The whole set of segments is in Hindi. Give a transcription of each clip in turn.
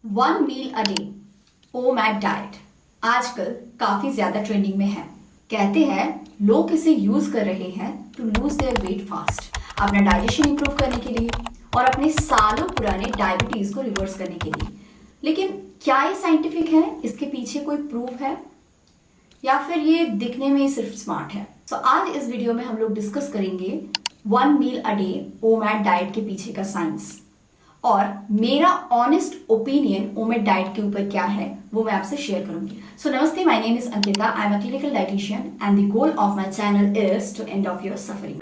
One meal a day OMAD diet आजकल काफी ज्यादा ट्रेंडिंग में है। कहते हैं लोग इसे यूज कर रहे हैं to lose their weight fast, अपना डाइजेशन इंप्रूव करने के लिए और अपने सालों पुराने डायबिटीज को रिवर्स करने के लिए। लेकिन क्या ये साइंटिफिक है? इसके पीछे कोई प्रूफ है या फिर ये दिखने में सिर्फ स्मार्ट है? तो आज इस वीडियो में हम लोग डिस्कस करेंगे one meal a day OMAD diet के पीछे का साइंस और मेरा ऑनेस्ट ओपिनियन ओमेड डाइट के ऊपर क्या है वो मैं आपसे शेयर करूंगी। सो नमस्ते, my name is Ankita, I am a clinical dietitian and the goal of my channel is to end of your suffering.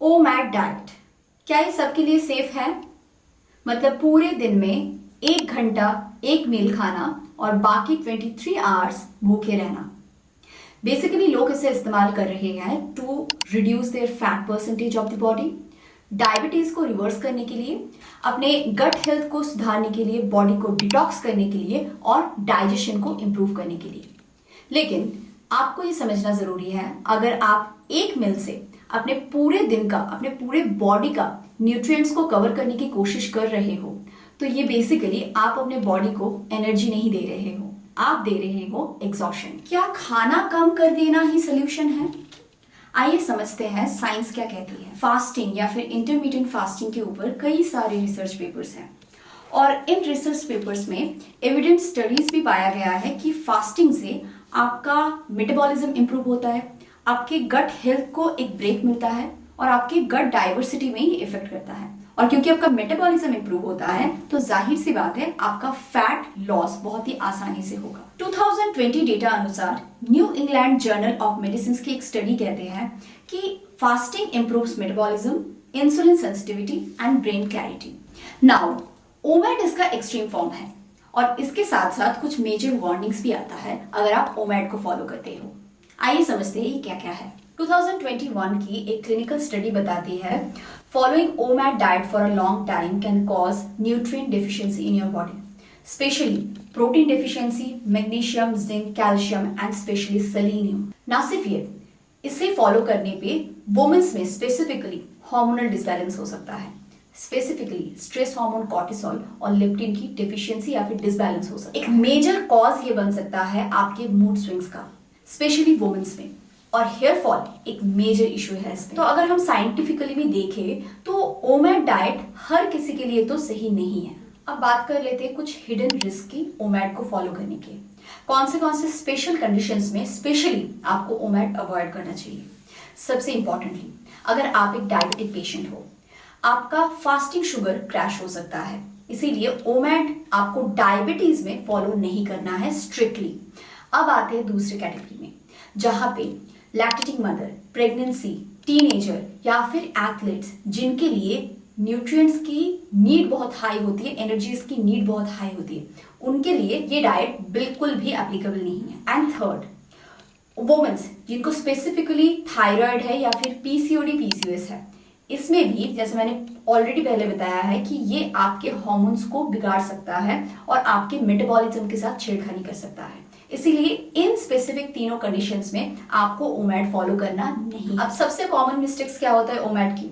OMAD diet क्या ये सबके लिए सेफ है? मतलब पूरे दिन में 1 घंटा एक मील खाना और बाकी 23 आवर्स भूखे रहना। बेसिकली लोग इसे इस्तेमाल कर रहे हैं to reduce their fat percentage of the body, diabetes को रिवर्स करने के लिए, अपने गट हेल्थ को सुधारने के लिए, बॉडी को डिटॉक्स करने के लिए और डाइजेशन को इंप्रूव करने के लिए। लेकिन आपको ये समझना जरूरी है, अगर आप एक मील से अपने पूरे दिन का, अपने पूरे बॉडी का न्यूट्रिएंट्स को कवर करने की कोशिश कर रहे हो तो ये बेसिकली आप अपने बॉडी को एनर्जी नहीं दे रहे हो, आप दे रहे हो एग्जॉशन। क्या खाना कम कर देना ही सोल्यूशन है? आइए समझते हैं साइंस क्या कहती है। फास्टिंग या फिर इंटरमीडिएट फास्टिंग के ऊपर कई सारे रिसर्च पेपर्स हैं और इन रिसर्च पेपर्स में एविडेंस स्टडीज भी पाया गया है कि फास्टिंग से आपका मेटाबॉलिज्म इंप्रूव होता है, आपके गट हेल्थ को एक ब्रेक मिलता है और आपके गट डाइवर्सिटी में ही इफेक्ट करता है। और क्योंकि आपका मेटाबॉलिज्म इंप्रूव होता है तो जाहिर सी बात है आपका फैट लॉस बहुत ही आसानी से होगा। 2020 डेटा अनुसार new England journal of medicine की एक स्टडी कहते हैं कि fasting improves metabolism, insulin sensitivity and brain clarity. Now OMAD इसका एक्सट्रीम फॉर्म है और इसके साथ साथ कुछ मेजर वार्निंग्स भी आता है अगर आप ओमैड को फॉलो करते हो। आइए समझते हैं ये क्या क्या है। 2021 की एक क्लिनिकल स्टडी बताती है following OMAD diet for a long time can cause nutrient deficiency in your body, specially protein deficiency, magnesium, zinc, calcium and specially selenium. ना सिर्फ ये, इसे फॉलो करने पे वुमेन्स में स्पेसिफिकली हार्मोनल डिसबैलेंस हो सकता है, स्पेसिफिकली स्ट्रेस हार्मोन कॉर्टिसोल और लेप्टिन की डेफिशिएंसी या फिर डिसबैलेंस हो सकता है। एक मेजर कॉज ये बन सकता है आपके मूड स्विंग्स का, स्पेशली वुमेन्स में, और हेयर फॉल एक मेजर इशू है इसमें। तो अगर हम साइंटिफिकली भी देखें तो ओमैड डाइट हर किसी के लिए तो सही नहीं है। अब बात कर लेते हैं कुछ हिडन रिस्क की ओमैड को फॉलो करने के। कौन से स्पेशल कंडीशंस में स्पेशली आपको ओमैड अवॉइड करना चाहिए? सबसे इंपॉर्टेंटली, अगर आप एक डायबिटिक पेशेंट हो, आपका फास्टिंग शुगर क्रैश हो सकता है, इसीलिए ओमैड आपको डायबिटीज में फॉलो नहीं करना है स्ट्रिक्टली। अब आते हैं दूसरी कैटेगरी में, जहां पे लैक्टेटिंग मदर, प्रेगनेंसी, टीनेजर या फिर एथलीट्स जिनके लिए न्यूट्रिएंट्स की नीड बहुत हाई होती है, एनर्जीज की नीड बहुत हाई होती है, उनके लिए ये डाइट बिल्कुल भी एप्लीकेबल नहीं है। एंड थर्ड, वुमेन्स जिनको स्पेसिफिकली थायराइड है या फिर पीसीओडी पीसीओएस है, इसमें भी जैसे मैंने ऑलरेडी पहले बताया है कि ये आपके हार्मोन्स को बिगाड़ सकता है और आपके मेटाबॉलिज्म के साथ छेड़खानी कर सकता है। इसीलिए इन स्पेसिफिक तीनों कंडीशंस में आपको ओमैड फॉलो करना नहीं। अब सबसे कॉमन मिस्टेक्स क्या होता है ओमैड की?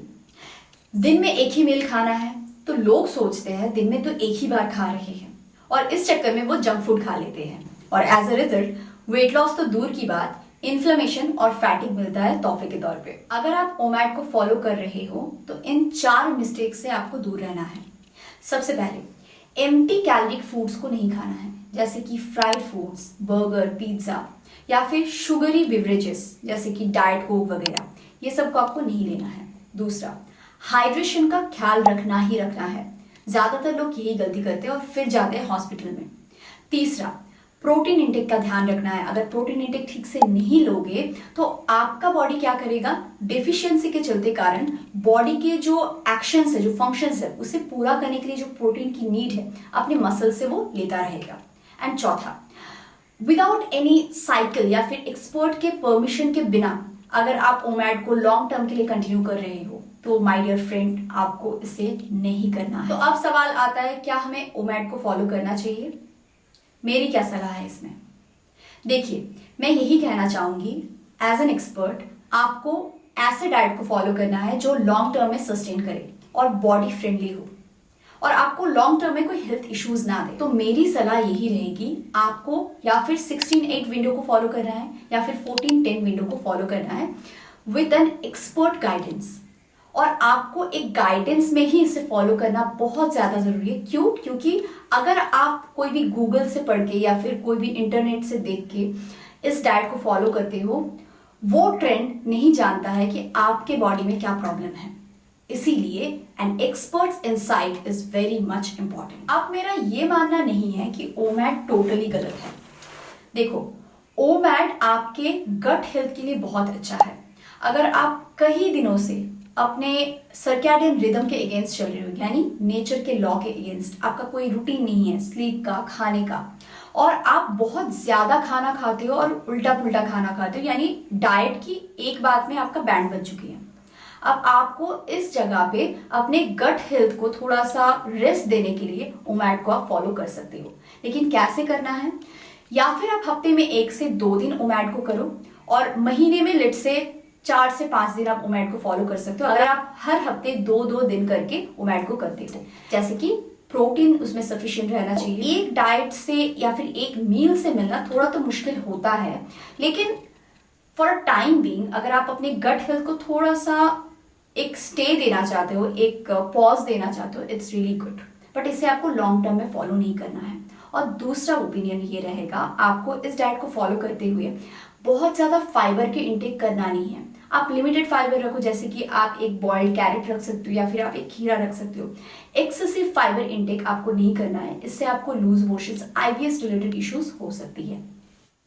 दिन में एक ही मील खाना है तो लोग सोचते हैं दिन में तो एक ही बार खा रहे हैं और इस चक्कर में वो जंक फूड खा लेते हैं और as a result weight loss तो दूर की बात, इन्फ्लेमेशन और फैटिग मिलता है तोहफे के तौर पे। अगर आप ओमैड को फॉलो कर रहे हो तो इन 4 मिस्टेक से आपको दूर रहना है। सबसे पहले, एम्प्टी कैलोरिक फूड्स को नहीं खाना है, जैसे कि फ्राइड फूड्स, बर्गर, पिज्जा या फिर शुगरी बिवरेजेस जैसे कि डाइट कोक वगैरह, ये सब को आपको नहीं लेना है। दूसरा, हाइड्रेशन का ख्याल रखना ही रखना है, ज्यादातर लोग यही गलती करते हैं और फिर जाते हैं हॉस्पिटल में। तीसरा, प्रोटीन इंटेक का ध्यान रखना है। अगर प्रोटीन इंटेक ठीक से नहीं लोगे तो आपका बॉडी क्या करेगा, डेफिशिएंसी के चलते कारण बॉडी के जो एक्शंस है, जो फंक्शंस है, उसे पूरा करने के लिए जो प्रोटीन की नीड है अपने मसल से वो लेता रहेगा। एंड चौथा, विदाउट एनी साइकिल या फिर एक्सपर्ट के परमिशन के बिना अगर आप ओमैड को लॉन्ग टर्म के लिए कंटिन्यू कर रहे हो तो माय डियर फ्रेंड, आपको इसे नहीं करना है। तो अब सवाल आता है, क्या हमें ओमैड को फॉलो करना चाहिए? मेरी क्या सलाह है इसमें? देखिए, मैं यही कहना चाहूंगी एज एन एक्सपर्ट, आपको ऐसे डाइट को फॉलो करना है जो लॉन्ग टर्म में सस्टेन करे और बॉडी फ्रेंडली हो और आपको लॉन्ग टर्म में कोई हेल्थ इश्यूज ना दे। तो मेरी सलाह यही रहेगी, आपको या फिर 16-8 विंडो को फॉलो करना है या फिर 14-10 विंडो को फॉलो करना है विद एन एक्सपर्ट गाइडेंस। और आपको एक गाइडेंस में ही इसे फॉलो करना बहुत ज्यादा जरूरी है। क्यों? क्योंकि अगर आप कोई भी गूगल से पढ़ के या फिर कोई भी इंटरनेट से देख के इस डाइट को फॉलो करते हो, वो ट्रेंड नहीं जानता है कि आपके बॉडी में क्या प्रॉब्लम है। इसीलिए an experts insight is very much important. अब मेरा ये मानना नहीं है कि ओमैड टोटली गलत है। देखो, ओमैड आपके गट हेल्थ के लिए बहुत अच्छा है। अगर आप कई दिनों से अपने सर्कैडियन रिदम के अगेंस्ट चल रहे हो, यानी नेचर के लॉ के अगेंस्ट, आपका कोई रूटीन नहीं है स्लीप का, खाने का, और आप बहुत ज्यादा खाना खाते हो और उल्टा पुल्टा खाना खाते हो, यानी डाइट की एक बात में आपका बैंड बन चुकी है। अब आपको इस जगह पे अपने गट हेल्थ को थोड़ा सा रेस्ट देने के लिए ओमैड को आप फॉलो कर सकते हो। लेकिन कैसे करना है? या फिर आप हफ्ते में 1 से 2 दिन ओमैड को करो और महीने में लेट से 4 से 5 दिन आप ओमैड को फॉलो कर सकते हो। अगर आप हर हफ्ते 2-2 दिन करके ओमैड को करते हो, जैसे कि प्रोटीन उसमें सफिशिएंट रहना चाहिए। एक डाइट से या फिर एक मील से मिलना थोड़ा तो मुश्किल होता है, लेकिन फॉर टाइम बीइंग अगर आप अपने गट हेल्थ को थोड़ा सा एक स्टे देना चाहते हो, एक पॉज देना चाहते हो, इट्स रियली गुड। बट इसे आपको लॉन्ग टर्म में फॉलो नहीं करना है। और दूसरा ओपिनियन ये रहेगा, आपको इस डाइट को फॉलो करते हुए बहुत ज्यादा फाइबर के इंटेक करना नहीं है। आप लिमिटेड फाइबर रखो, जैसे कि आप एक बॉइल्ड कैरेट रख सकते हो या फिर आप एक खीरा रख सकते हो। एक्सेसिव फाइबर इंटेक आपको नहीं करना है, इससे आपको loose motions, IBS related issues हो सकती है।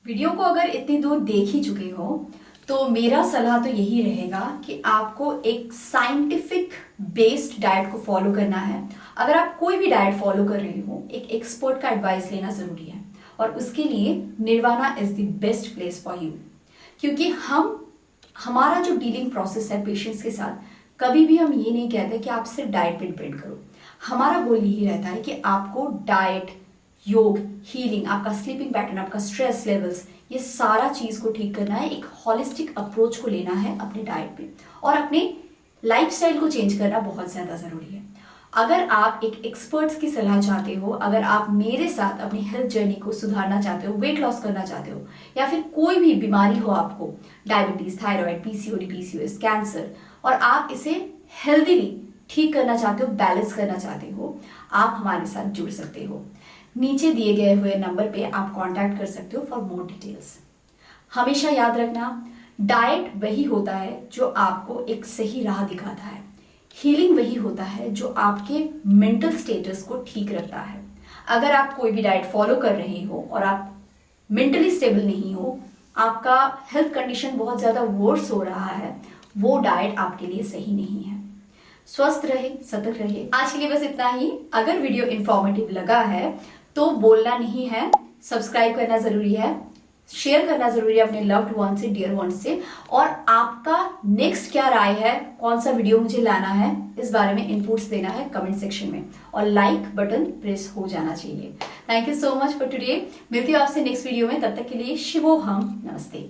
वीडियो को अगर इतनी दूर देख ही चुके हो तो मेरा सलाह तो यही रहेगा कि आपको एक साइंटिफिक बेस्ड डाइट को फॉलो करना है। अगर आप कोई भी डाइट फॉलो कर रहे हो, एक एक्सपर्ट का एडवाइस लेना जरूरी है और उसके लिए Nirvana is the best place for you. क्योंकि हमारा जो डीलिंग प्रोसेस है पेशेंट्स के साथ, कभी भी हम ये नहीं कहते कि आप सिर्फ डाइट पे डिपेंड करो। हमारा गोल यही रहता है कि आपको डाइट, योग, हीलिंग, आपका स्लीपिंग पैटर्न, आपका स्ट्रेस लेवल्स, ये सारा चीज को ठीक करना है। एक हॉलिस्टिक अप्रोच को लेना है अपने डाइट पे और अपने लाइफस्टाइल को चेंज करना बहुत ज्यादा जरूरी है। अगर आप एक एक्सपर्ट्स की सलाह चाहते हो, अगर आप मेरे साथ अपनी हेल्थ जर्नी को सुधारना चाहते हो, वेट लॉस करना चाहते हो, या फिर कोई भी बीमारी हो आपको, diabetes, thyroid, PCOD, PCOS, cancer, और आप इसे हेल्दीली ठीक करना चाहते हो, बैलेंस करना चाहते हो, आप हमारे साथ जुड़ सकते हो। नीचे दिए गए हुए नंबर पे आप कांटेक्ट कर सकते हो फॉर मोर डिटेल्स। हमेशा याद रखना, डाइट वही होता है जो आपको एक सही राह दिखाता है। हीलिंग वही होता है जो आपके मेंटल स्टेटस को ठीक रखता है। अगर आप कोई भी डाइट फॉलो कर रहे हो और आप मेंटली स्टेबल नहीं हो, आपका हेल्थ कंडीशन बहुत ज्यादा वर्स हो रहा है, वो डाइट आपके लिए सही नहीं है। स्वस्थ रहे, सतर्क रहे। आज के लिए बस इतना ही। अगर वीडियो इंफॉर्मेटिव लगा है तो बोलना नहीं है, सब्सक्राइब करना जरूरी है, शेयर करना जरूरी है अपने लव्ड वन से, डियर वन से, और आपका नेक्स्ट क्या राय है, कौन सा वीडियो मुझे लाना है, इस बारे में इनपुट्स देना है कमेंट सेक्शन में, और लाइक बटन प्रेस हो जाना चाहिए। Thank you so much for today. मिलती हूँ आपसे नेक्स्ट वीडियो में, तब तक के लिए शिवोहम, नमस्ते।